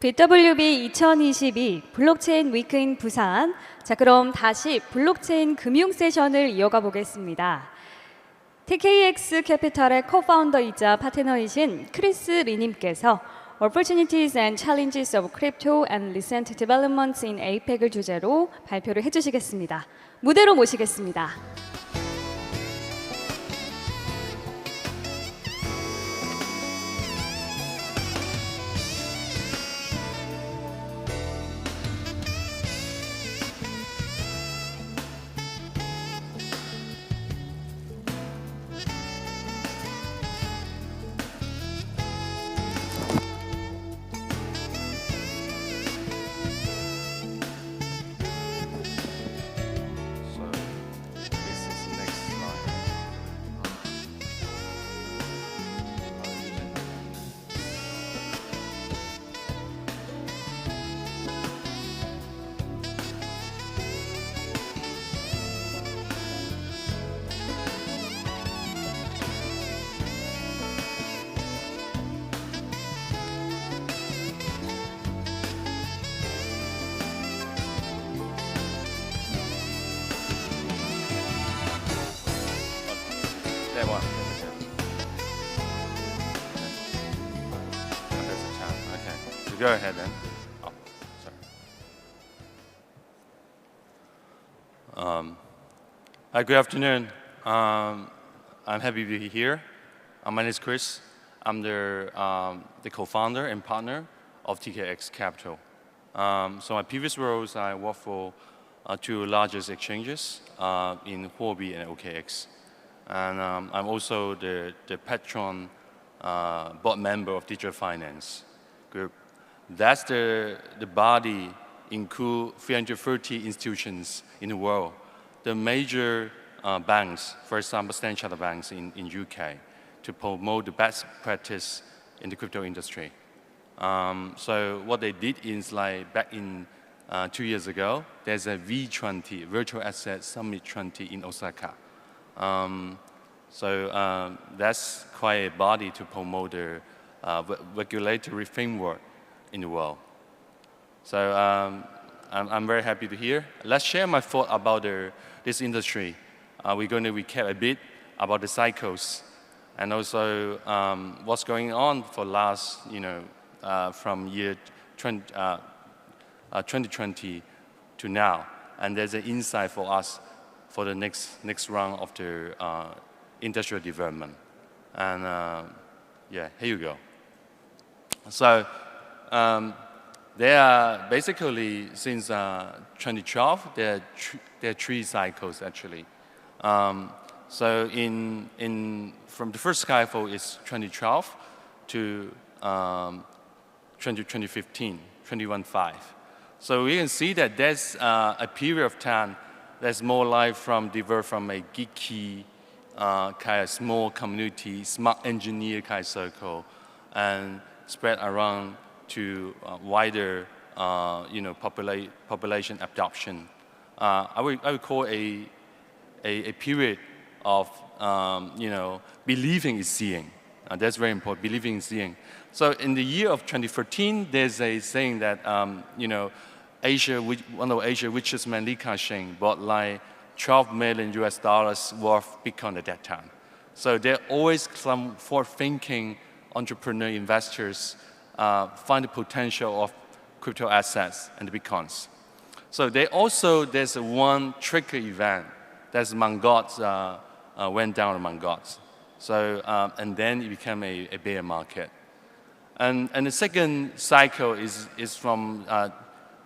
BWB2022 블록체인 위크인 부산. 자, 그럼 다시 블록체인 금융 세션을 이어가 보겠습니다. TKX 캐피탈의 co-founder이자 파트너이신 크리스 리님께서 Opportunities and Challenges of Crypto and Recent Developments in APEC을 주제로 발표를 해주시겠습니다. 무대로 모시겠습니다. Go ahead then. Oh, sorry. Hi, good afternoon. I'm happy to be here. My name is Chris. I'm the co-founder and partner of TKX Capital. So my previous roles, I worked for two largest exchanges in Huobi and OKX. And I'm also the patron board member of Digital Finance Group. That's the body include 330 institutions in the world. The major banks, for example, Standard Chartered banks in UK, to promote the best practice in the crypto industry. So what they did is like back in 2 years ago, there's a V20, Virtual Asset Summit 20 in Osaka. So that's quite a body to promote the regulatory framework in the world. So I'm very happy to hear. Let's share my thought about this industry. We're going to recap a bit about the cycles and also what's going on for last, from year 2020 to now. And there's an insight for us for the next round of the industrial development. And yeah, here you go. So there are basically, since 2012, there are three cycles actually. So from the first cycle is 2012 to 2015, 2015. So we can see that there's a period of time that's more like developed from a geeky kind of small community, smart engineer kind of circle, and spread around to wider, population adoption. I would call a period of, believing is seeing. That's very important, believing is seeing. So in the year of 2013, there's a saying that, one of Asia's richest man, Li Ka-shing, bought like $12 million worth Bitcoin at that time. So there are always some forward-thinking entrepreneur investors find the potential of crypto assets and the Bitcoins. So there's one trigger event. That's Mt. Gox went down to Mt. Gox. So, and then it became a bear market. And the second cycle is from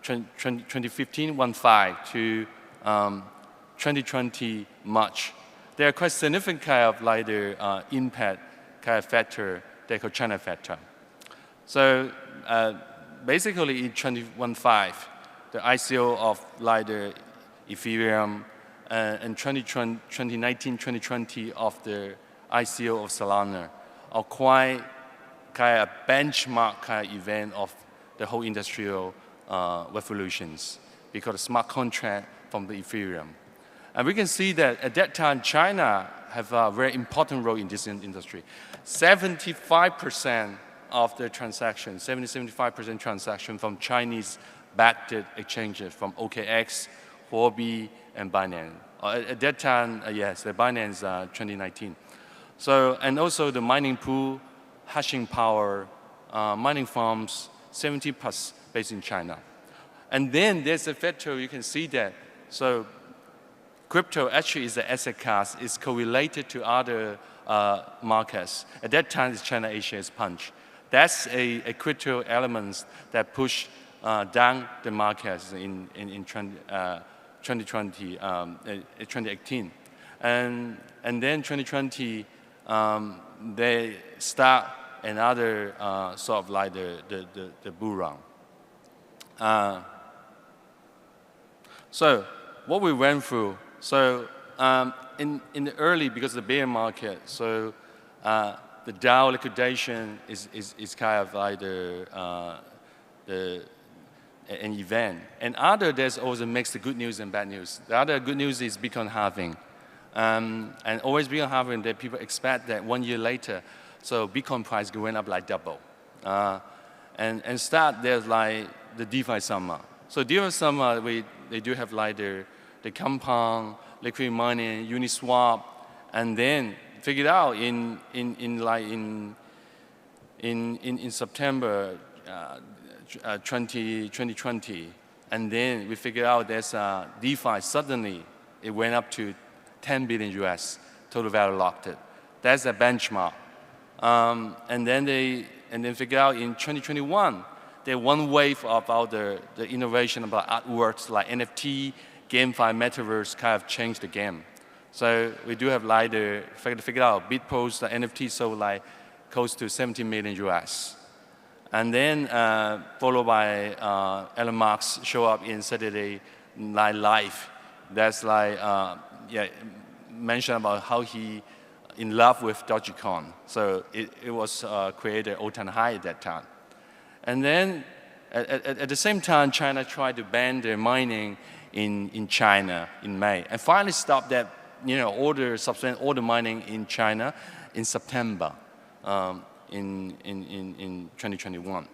2015, 1.5 to 2020 March. There are quite significant kind of like the impact kind of factor, they call China factor. So basically in 2015, the ICO of like the Ethereum and 2019, 2020 of the ICO of Solana are quite kind of benchmark kind of event of the whole industrial revolutions because of smart contract from the Ethereum. And we can see that at that time, China have a very important role in this industry. 75% of the transaction, 75% transaction from Chinese-backed exchanges, from OKX, Huobi, and Binance. At that time, yes, the Binance 2019. So, and also the mining pool, hashing power, mining farms, 70 plus based in China. And then there's a factor, you can see that. So crypto actually is an asset class, is correlated to other markets. At that time, it's China Asia's punch. That's a critical element that push down the markets in 2020, 2018. And then 2020, they start another sort of like the bull run. So what we went through, so in the early, because of the bear market, so the Dow liquidation is kind of like an event. And there's always a mix of good news and bad news. The other good news is Bitcoin halving. And always Bitcoin halving, that people expect that 1 year later, so Bitcoin price went up like double. And start, there's like the DeFi summer. So DeFi summer, they do have like the compound, liquid mining, Uniswap, and then figured out in September 2020, and then we figured out there's DeFi. Suddenly, it went up to 10 billion US total value locked it. That's a benchmark. And then figured out in 2021, there's one wave about the innovation about artworks like NFT, GameFi, Metaverse kind of changed the game. So we do have like figured out BitPost, the NFT sold like close to 70 million US. And then followed by Elon Musk show up in Saturday Night Live. That's like, mentioned about how he in love with Dogecoin. So it was created all-time high at that time. And then at the same time, China tried to ban their mining in China in May, and finally stopped that, all the mining in China in September in 2021.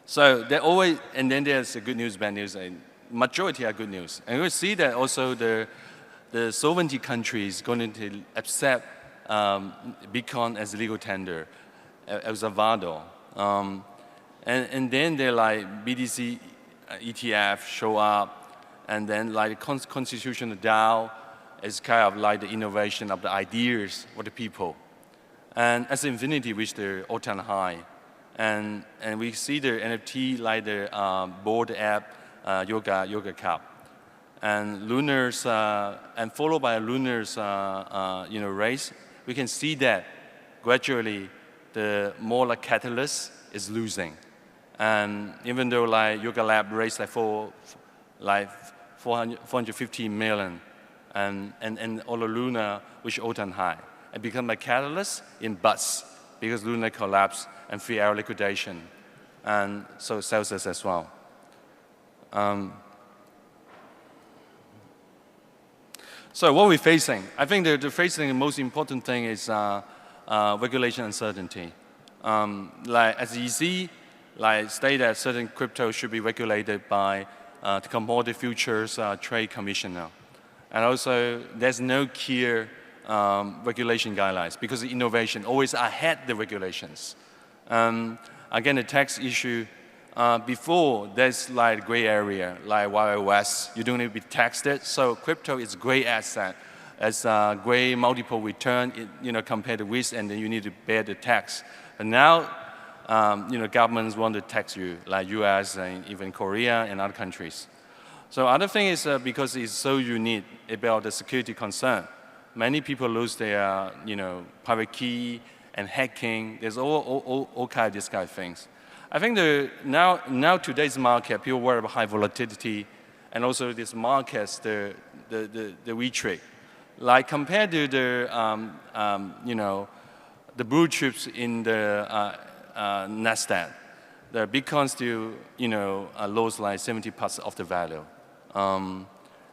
So there always, and then there's a good news, bad news, and majority are good news. And we see that also the sovereignty countries going to accept Bitcoin as legal tender, El Salvador. And then they're like BTC ETF show up, and then like constitutional DAO is kind of like the innovation of the ideas of the people. And as Infinity reached their all-time high, and we see the NFT like the board app, Yoga Cup, and Lunar's, and followed by Lunar's race, we can see that gradually the more like catalyst is losing. And even though like Yoga Lab raised like 450 million, and all of Luna, which all-time high, it become a catalyst in bust because Luna collapsed and 3 hour liquidation, and so Celsius as well. So what we're facing, I think the facing the most important thing is regulation uncertainty. Like as you see, like state that certain crypto should be regulated by the Commodity Futures Trade Commissioner. And also, there's no clear regulation guidelines because the innovation always ahead the regulations. Again, the tax issue, before there's like gray area, like Wild West, you don't need to be taxed it. So crypto is gray asset. As a gray multiple return, compared to risk, and then you need to bear the tax. And now, governments want to tax you, like US and even Korea and other countries. So other thing is because it's so unique about the security concern. Many people lose their, private key and hacking. There's all kind of these kind of things. I think now today's market, people worry about high volatility, and also these markets, the retreat. Like compared to the blue chips in the Nasdaq, the Bitcoin still, lost like 70% of the value.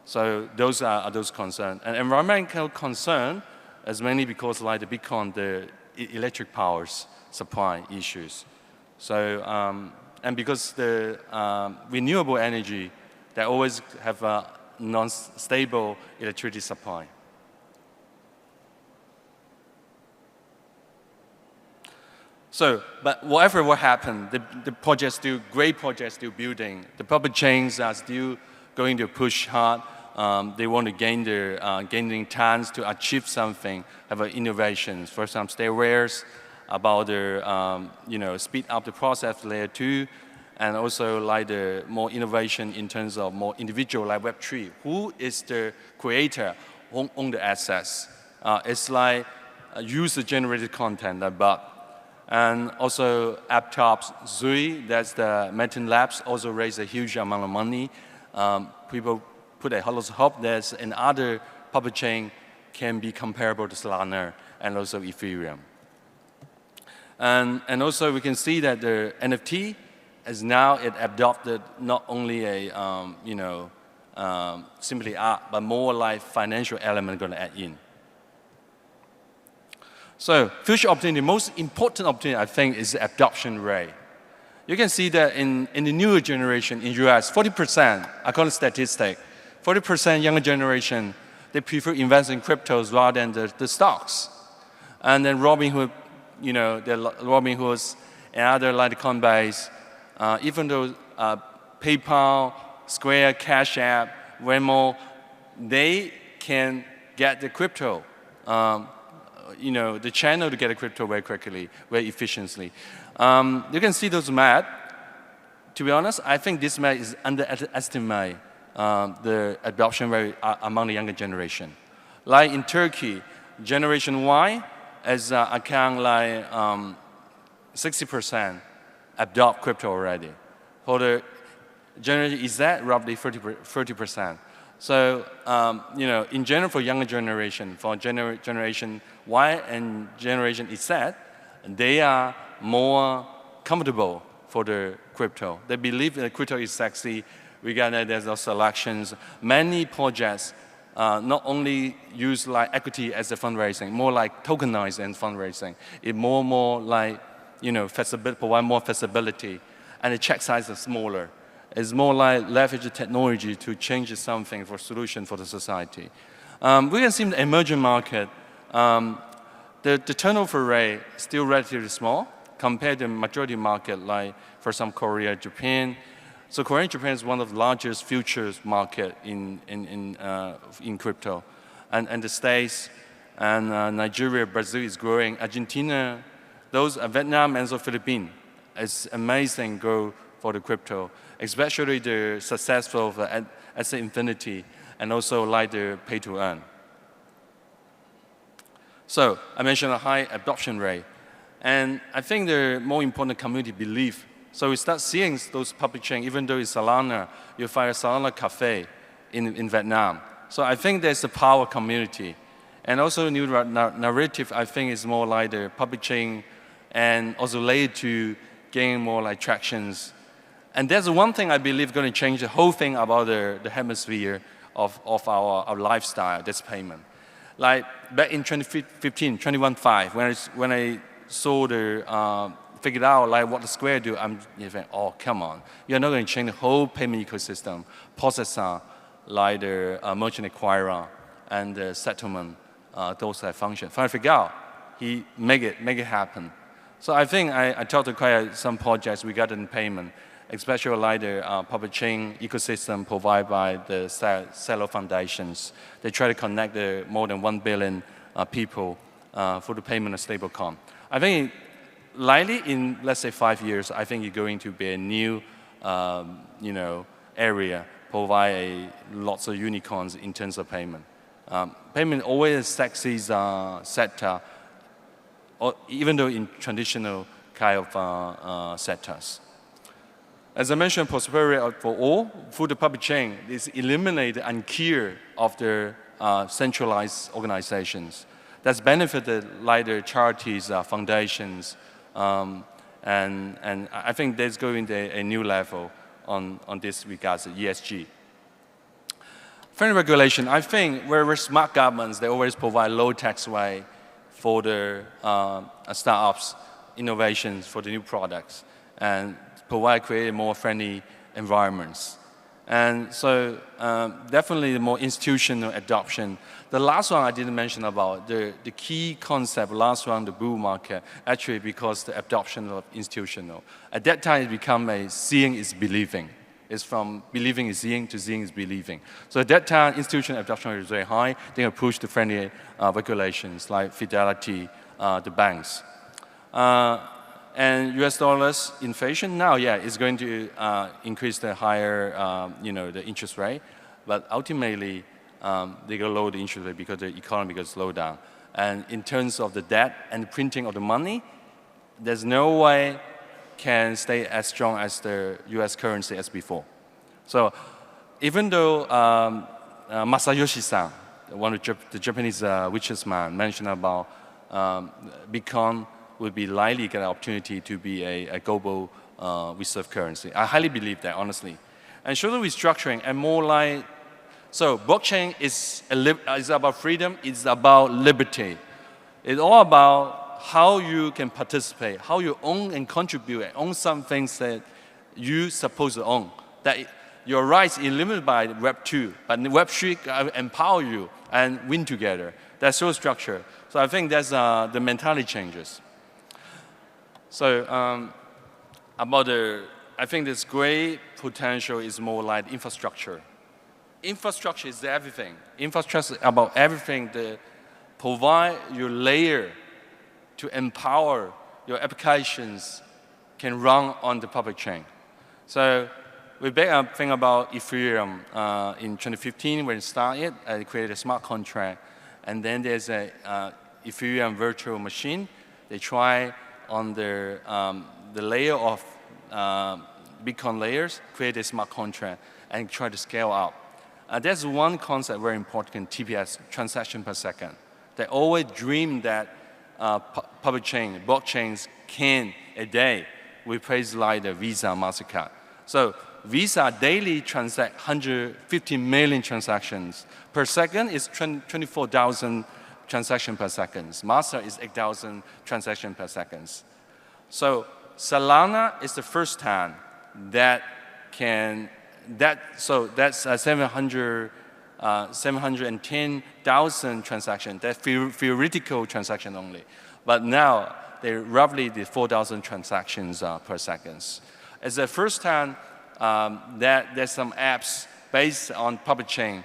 So those are those concerns. And environmental concern is mainly because like the Bitcoin, the electric powers. supply issues. So, and because the renewable energy, they always have a non-stable electricity supply. So, but whatever will happen, the projects still, great projects still building. The public chains are still going to push hard. They want to gain their gaining chance to achieve something, have innovations. For example, stay aware about their, speed up the process layer 2, and also like the more innovation in terms of more individual like Web3. Who is the creator on the assets? It's like user-generated content about. And also AppTop's Zui, that's the Metin Labs, also raised a huge amount of money. People put a lot of hope that another public chain can be comparable to Solana and also Ethereum. And also we can see that the NFT is now adopted not only a simply art, but more like financial element going to add in. So future opportunity, most important opportunity I think is the adoption rate. You can see that in the newer generation in US, 40%, according to statistics, 40% younger generation, they prefer investing in cryptos rather than the stocks. And then Robinhood, the Robinhoods and other like Coinbase, even though PayPal, Square, Cash App, Venmo, they can get the crypto. The channel to get a crypto very quickly, very efficiently. You can see those math. To be honest, I think this math is underestimate the adoption rate among the younger generation. Like in Turkey, Generation Y is account like 60% adopt crypto already. For the Generation Z, roughly 30%. So, in general, for younger generation, for Generation Y and Generation Z, they are more comfortable for the crypto. They believe that crypto is sexy, regardless there's no selections. Many projects not only use like equity as a fundraising, more like tokenized and fundraising. It more like, provide more flexibility, and the check size is smaller. It's more like leverage technology to change something for solution for the society. We can see in the emerging market, the turnover rate is still relatively small compared to the majority market, like for some Korea, Japan. So Korea and Japan is one of the largest futures market in crypto. And the States and Nigeria, Brazil is growing. Argentina, Vietnam and also Philippines. It's amazing growth for the crypto, especially the successful asset infinity and also like the pay to earn. So I mentioned a high adoption rate. And I think the more important community belief. So we start seeing those public chains, even though it's Solana, you find a Solana cafe in Vietnam. So I think there's a power community. And also the new narrative, I think, is more like the public chain and also laid to gain more like tractions. And there's one thing I believe going to change the whole thing about the hemisphere of our lifestyle, that's payment. Like back in 2015, 21.5, when I saw figured out like what the Square do, I'm thinking, oh, come on. You're not going to change the whole payment ecosystem, processor, like the merchant acquirer, and the settlement, those functions. Finally figured out, he make it happen. So I think I talked to quite some projects regarding payment, especially like the public chain ecosystem provided by the Celo foundations. They try to connect the more than 1 billion people for the payment of stablecoin. I think likely in, let's say, 5 years, I think it's going to be a new, area, provide lots of unicorns in terms of payment. Payment always a sexy sector, or even though in traditional kind of sectors. As I mentioned, prosperity for all, through the public chain, is eliminate the unclear of the centralized organizations. That's benefited like the charities, foundations, and I think there's going to a new level on this regards to ESG. Federal regulation, I think very smart governments, they always provide low tax rate for the startups innovations for the new products and create more friendly environments. And so definitely the more institutional adoption. The last one I didn't mention about, the key concept, last one, the bull market, actually because the adoption of institutional. At that time it became a seeing is believing. It's from believing is seeing to seeing is believing. So at that time, institutional adoption is very high. They approach the friendly regulations like fidelity, the banks. And US dollars inflation now, yeah, is going to increase the higher, the interest rate. But ultimately, they go lower the interest rate because the economy goes slow down. And in terms of the debt and the printing of the money, there's no way can stay as strong as the US currency as before. So even though Masayoshi-san, one of the Japanese richest man, mentioned about Bitcoin would be likely get an opportunity to be a global reserve currency. I highly believe that, honestly. And shorter restructuring and more like, so blockchain is about freedom, it's about liberty. It's all about how you can participate, how you own and contribute and own some things that you're supposed to own. That your rights are limited by Web 2, but Web 3 empower you and win together. That's so structure. So I think that's the mentality changes. So I think this great potential is more like infrastructure. Infrastructure is everything. Infrastructure is about everything that provide your layer to empower your applications can run on the public chain. So we think about Ethereum in 2015 when it started, it created a smart contract. And then there's a Ethereum virtual machine. They try on the layer of Bitcoin layers, create a smart contract and try to scale up. There's one concept very important, TPS, transaction per second. They always dream that public chain, blockchains can a day replace like the Visa, MasterCard. So Visa daily transact 150 million transactions per second. Is 24,000 transactions per second. Master is 8,000 transactions per second. So Solana is the first time that can that's 710,000 transactions. That's theoretical transaction only. But now, they're roughly the 4,000 transactions per second. It's the first time that there's some apps based on public chain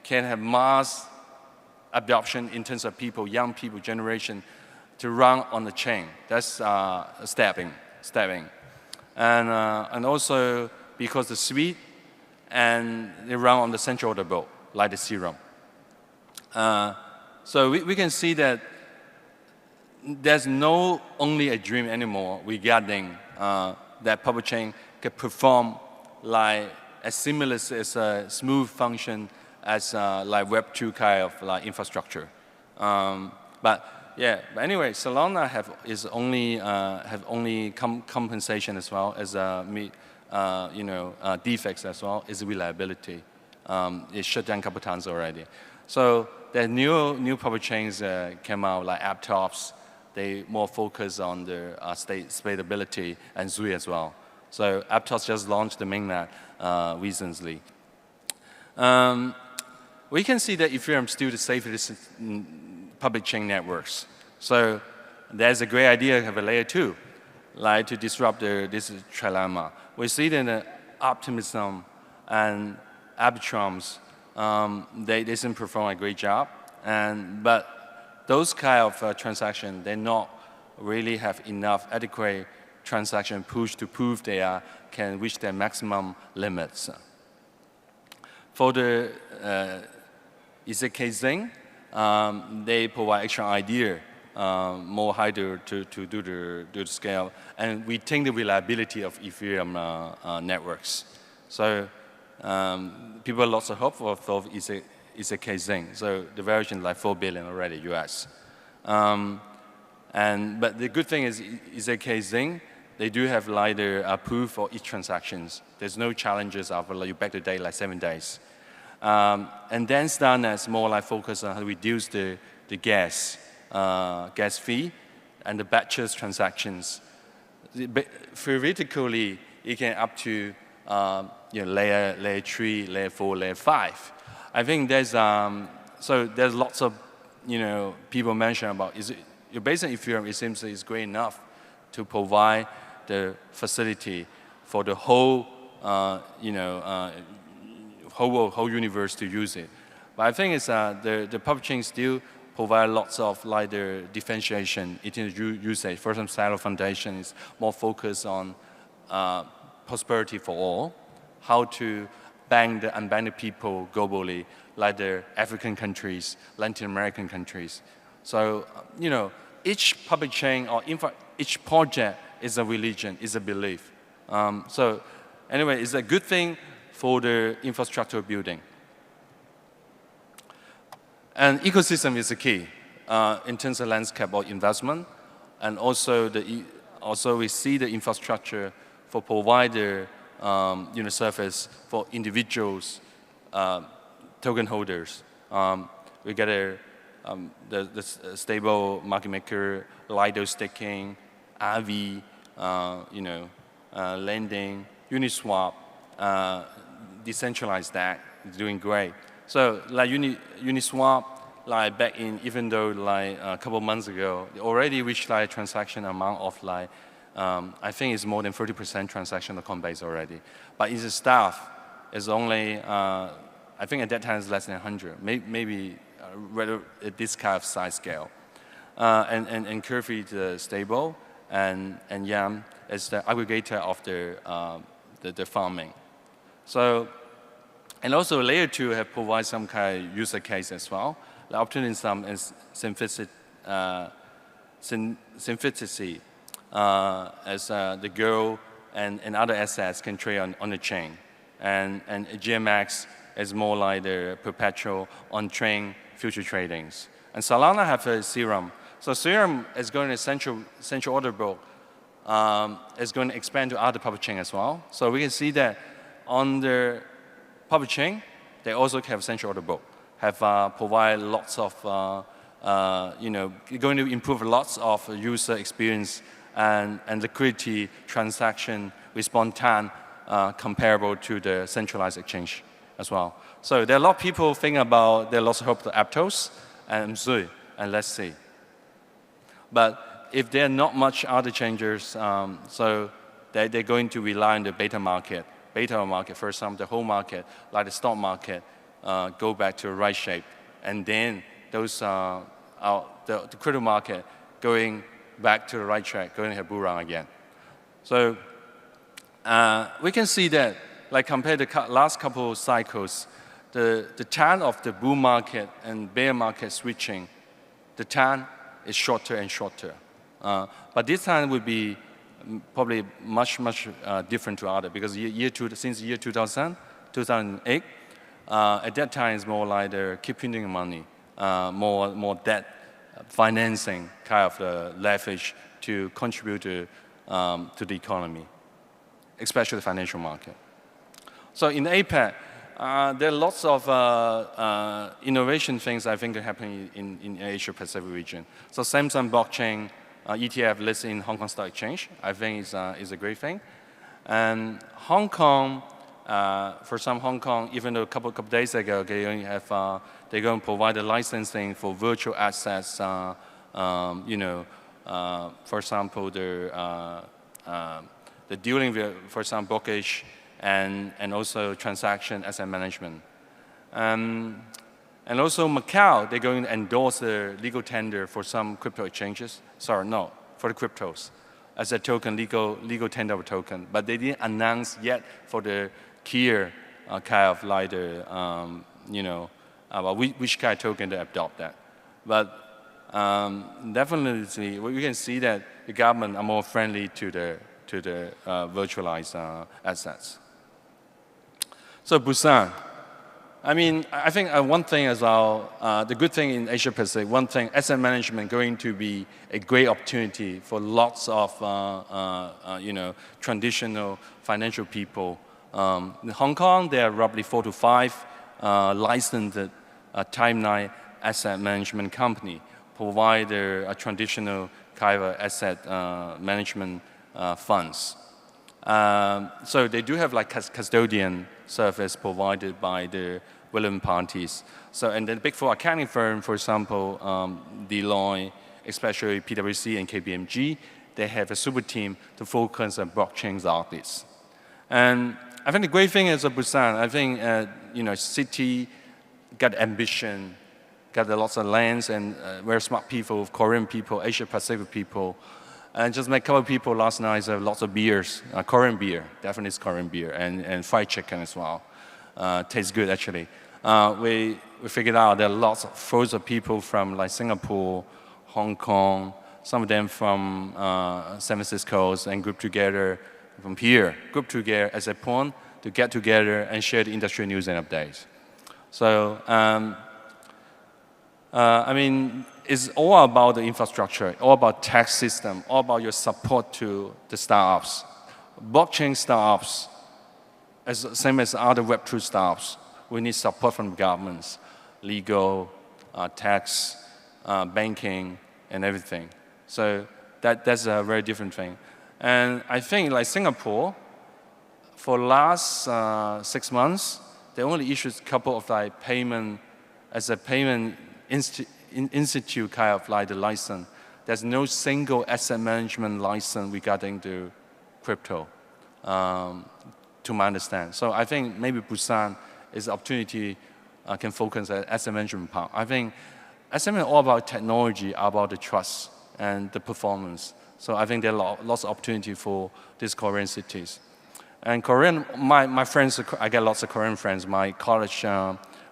can have mass adoption in terms of people, young people, generation, to run on the chain. That's stepping. And also because the suite and they run on the central order book, like the Serum. So we can see that there's no only a dream anymore regarding that public chain can perform like as seamless as a smooth function as like Web 2 kind of like infrastructure. But anyway, Solana have only compensation as well as defects as well is reliability. It shut down a couple times already. So the new public chains came out like Aptos. They more focus on the state stability and Zui as well. So Aptos just launched the mainnet recently. We can see that Ethereum still the safest public chain networks. So there's a great idea to have a layer 2, like to disrupt this trilemma. We see that the Optimism and Arbitrums, they didn't perform a great job. But those kind of transactions, they not really have enough adequate transaction push to prove they can reach their maximum limits. For the EZK-Zing, they provide extra idea, more higher to do the scale, and retain the reliability of Ethereum networks. So people have lots of hope for EZK-Zing. So the valuation is like 4 billion already, US. But the good thing is EZK-Zing, they do have like the proof for each transactions. There's no challenges after like, you back the date like 7 days. And then Starnet more like focus on how to reduce the gas fee and the batches transactions. theoretically, it can up to layer 3, layer 4, layer 5. I think there's so there's lots of people mention about your basic Ethereum. It seems is great enough to provide the facility for the whole whole universe to use it. But I think it's the public chain still provide lots of the differentiation in usage. For example, Silo Foundation is more focused on prosperity for all, how to bank the unbanked people globally, like the African countries, Latin American countries. So, each public chain or each project is a religion, is a belief. So, anyway, it's a good thing for the infrastructure building. And ecosystem is the key in terms of landscape or investment, and also we see the infrastructure for provider service for individuals, token holders. We get the stable market maker, Lido staking, RV, lending, Uniswap, decentralized stack is doing great. So like Uniswap, like back in, even though like a couple months ago, it already reached like transaction amount of like, I think it's more than 30% transaction on Coinbase already. But in the staff, it's only, I think at that time it's less than 100, maybe rather at this kind of size scale. And Curve is stable, and Yam is the aggregator of the farming. So, and also layer 2 have provided some kind of user case as well. The optimism is simplicity, as the girl and other assets can trade on the chain. And GMX is more like the perpetual on-chain future tradings. And Solana have a Serum. So Serum is going to central order book, is going to expand to other public chain as well. So we can see that on the public chain, they also have central order book, have provide lots of, going to improve lots of user experience and liquidity transaction response time comparable to the centralized exchange as well. So there are a lot of people think about, there are lots of hope to Aptos and Mzui, and let's see. But if there are not much other changes, so they're going to rely on the beta market. Beta market, for example, the whole market, like the stock market, go back to the right shape. And then those the crypto market going back to the right track, going to have bull run again. So we can see that, like compared to the last couple of cycles, the time of the bull market and bear market switching, the time is shorter and shorter. But this time would be probably much different to other, because since year 2000, 2008, at that time it's more like they're keep printing money, more debt financing kind of leverage to contribute to the economy, especially the financial market. So in APAC, there are lots of innovation things I think are happening in Asia Pacific region. So Samsung blockchain ETF listed in Hong Kong Stock Exchange, I think is a great thing. And Hong Kong, for some Hong Kong, even though a couple days ago, they're going to provide the licensing for virtual assets. For example, the dealing with, for example, brokerage and also transaction asset management. And also Macau, they're going to endorse the legal tender for some crypto exchanges. Sorry, no, for the cryptos as a token, legal tender of a token. But they didn't announce yet for the key kind of like the, which kind of token to adopt that. But definitely, we can see that the government are more friendly to the virtualized assets. So Busan. I mean, I think one thing as well, the good thing in Asia Pacific, one thing, asset management going to be a great opportunity for lots of, traditional financial people. In Hong Kong, there are roughly 4 to 5 licensed timeline asset management company provide a traditional kind of asset management funds. So they do have like custodian service provided by the relevant parties. So, and the big four accounting firm, for example, Deloitte, especially PwC and KPMG, they have a super team to focus on blockchain audits. And I think the great thing is Busan, I think, city got ambition, got lots of lands and very smart people, Korean people, Asia Pacific people. And just met a couple of people last night, lots of beers, Korean beer, definitely it's Korean beer, and fried chicken as well. Tastes good actually. We figured out there are lots of people from like Singapore, Hong Kong, some of them from San Francisco, and grouped together from here, grouped together as a point to get together and share the industry news and updates. So, I mean, it's all about the infrastructure, all about tax system, all about your support to the startups. Blockchain startups, same as other Web2 startups, we need support from governments, legal, tax, banking, and everything. So that's a very different thing. And I think like Singapore, for last 6 months, they only issued a couple of like payment, as a payment institute kind of like the license. There's no single asset management license regarding the crypto, to my understanding. So I think maybe Busan is an opportunity can focus on asset management part. I think asset management is all about technology, about the trust and the performance. So I think there are lots of opportunity for these Korean cities. And Korean, my friends, I get lots of Korean friends. My college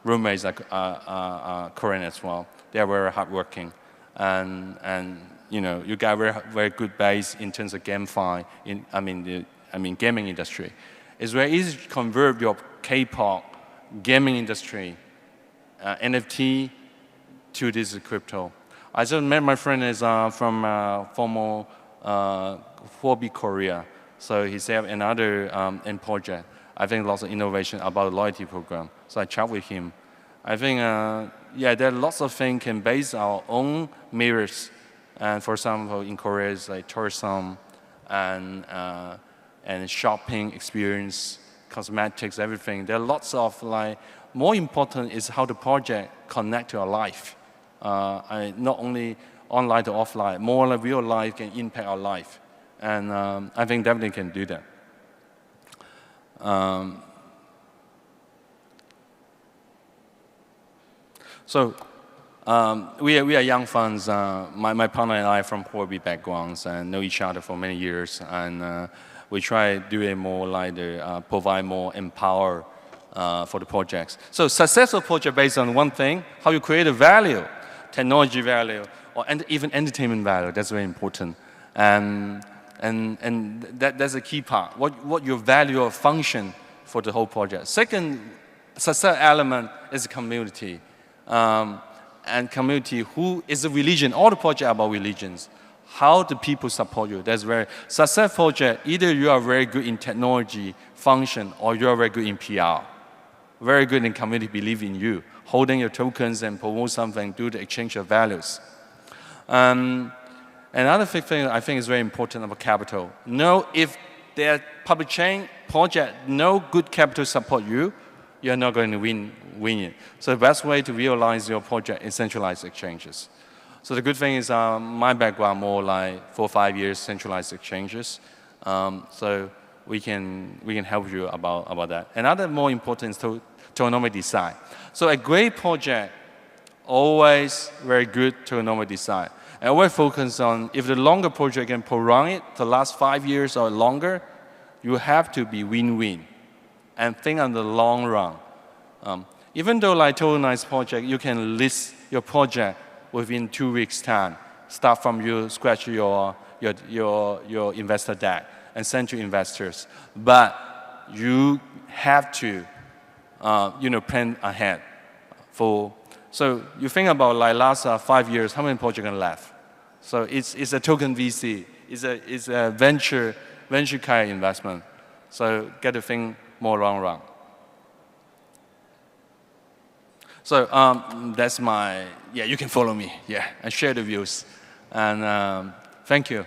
roommates are Korean as well. They are very hardworking, and you got very good base in terms of GameFi. Gaming industry. It's very easy to convert your K-pop gaming industry, NFT, to this crypto. I just met my friend is from former Huobi Korea. So he set up another project. I think lots of innovation about the loyalty program. So I chat with him. I think, there are lots of things can base our own mirrors. And for example, in Korea, it's like tourism and shopping experience, cosmetics, everything. There are lots of like, more important is how the project connect to our life. Not only online to offline, more like real life can impact our life. And I think definitely can do that. We are young funds. My partner and I are from poor backgrounds and know each other for many years. And we try doing more like provide more empower for the projects. So successful project based on one thing, how you create a value, technology value, or even entertainment value. That's very important. And that's a key part. What your value or function for the whole project. Second success element is community. And community, who is a religion? All the projects are about religions. How do people support you? That's very successful project. Either you are very good in technology function or you are very good in PR. Very good in community believe in you, holding your tokens and promote something, do the exchange of values. Another thing I think is very important about capital. Know if their public chain project, no good capital support you, you're not going to win it. So the best way to realize your project is centralized exchanges. So the good thing is my background more like 4 or 5 years centralized exchanges. So we can help you about that. Another more important is tokenomic design. So a great project always very good tokenomic design. And we focus on if the longer project can prolong it to last 5 years or longer, you have to be win-win and think on the long run. Even though like tokenized project, you can list your project within 2 weeks' time. Start from you scratch your investor deck and send to investors. But you have to plan ahead. So you think about like last 5 years, how many projects are left? So it's a token VC. It's a venture kind of investment. So get to think more long run. So that's you can follow me, and share the views. And thank you.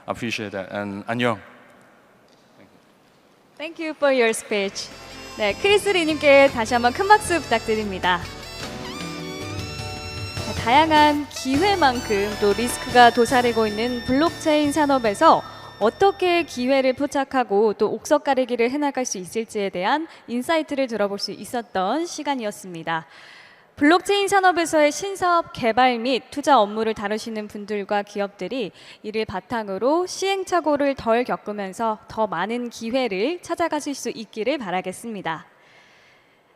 I appreciate that. And 안녕. Thank you for your speech. 네, 크리스 리님께 다시 한번 큰 박수 부탁드립니다. 다양한 기회만큼 또 리스크가 도사리고 있는 블록체인 산업에서 어떻게 기회를 포착하고 또 옥석 가리기를 해나갈 수 있을지에 대한 인사이트를 들어볼 수 있었던 시간이었습니다. 블록체인 산업에서의 신사업 개발 및 투자 업무를 다루시는 분들과 기업들이 이를 바탕으로 시행착오를 덜 겪으면서 더 많은 기회를 찾아가실 수 있기를 바라겠습니다.